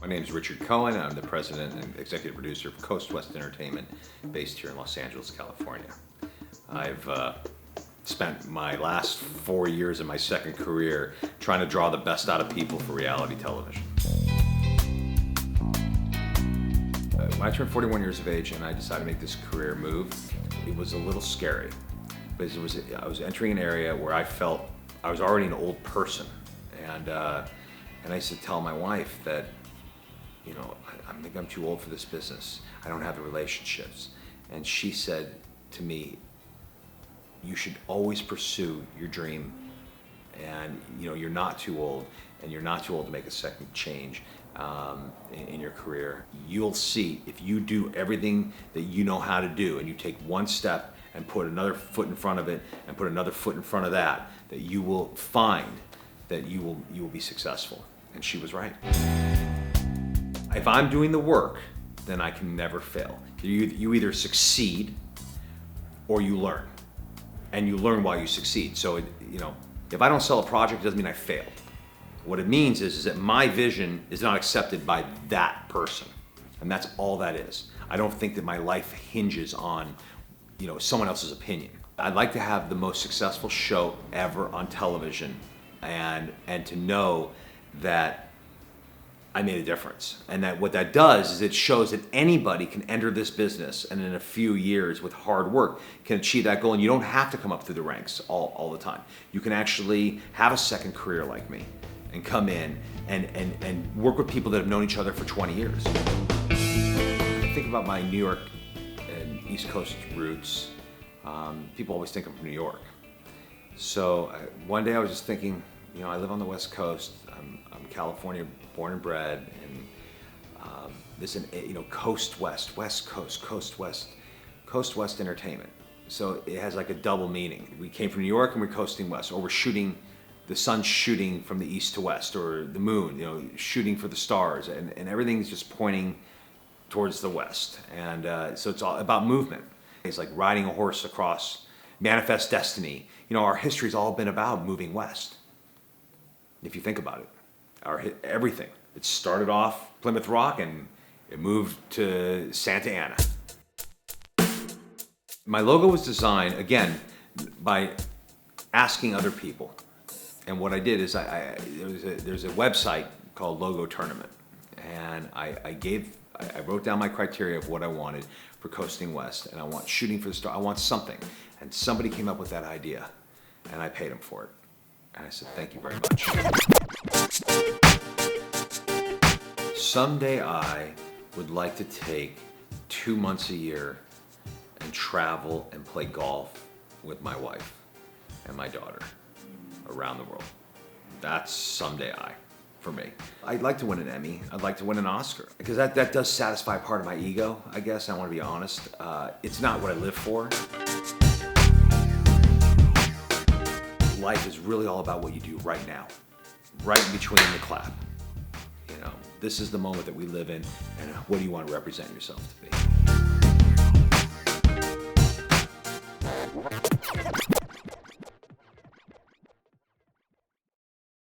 My name is Richard Cohen. I'm the president and executive producer of Coast West Entertainment, based here in Los Angeles, California. I've spent my last 4 years of my second career trying to draw the best out of people for reality television. When I turned 41 years of age and I decided to make this career move, it was a little scary because I was entering an area where I felt I was already an old person, and I used to tell my wife that, you know, I think I'm too old for this business. I don't have the relationships. And she said to me, you should always pursue your dream, and you know, you're not too old, and you're not too old to make a second change in your career. You'll see, if you do everything that you know how to do, and you take one step and put another foot in front of it, and put another foot in front of that, that you will find that you will be successful. And she was right. If I'm doing the work, then I can never fail. You either succeed or you learn, and you learn while you succeed. So, you know, if I don't sell a project, it doesn't mean I failed. What it means is that my vision is not accepted by that person, and that's all that is. I don't think that my life hinges on, you know, someone else's opinion. I'd like to have the most successful show ever on television, and to know that I made a difference. And that what that does is it shows that anybody can enter this business, and in a few years with hard work can achieve that goal. And you don't have to come up through the ranks all the time. You can actually have a second career like me and come in and work with people that have known each other for 20 years. I think about my New York and East Coast roots. People always think I'm from New York. So one day I was just thinking, you know, I live on the West Coast. I'm California born and bred, and this, you know, Coast West, West Coast, Coast West Entertainment. So it has like a double meaning. We came from New York and we're coasting west, or we're shooting, the sun's shooting from the east to west, or the moon, you know, shooting for the stars, and everything's just pointing towards the west. And so it's all about movement. It's like riding a horse across manifest destiny. You know, our history's all been about moving west. If you think about it, everything. It started off Plymouth Rock and it moved to Santa Ana. My logo was designed, again, by asking other people. And what I did is there's a website called Logo Tournament. And I wrote down my criteria of what I wanted for Coasting West. And I want shooting for the star. I want something. And somebody came up with that idea, and I paid them for it. And I said, thank you very much. Someday I would like to take 2 months a year and travel and play golf with my wife and my daughter around the world. That's someday I, for me. I'd like to win an Emmy. I'd like to win an Oscar, because that does satisfy part of my ego, I guess. I want to be honest. It's not what I live for. Life is really all about what you do right now, right in between the clap. You know, this is the moment that we live in, and what do you want to represent yourself to be?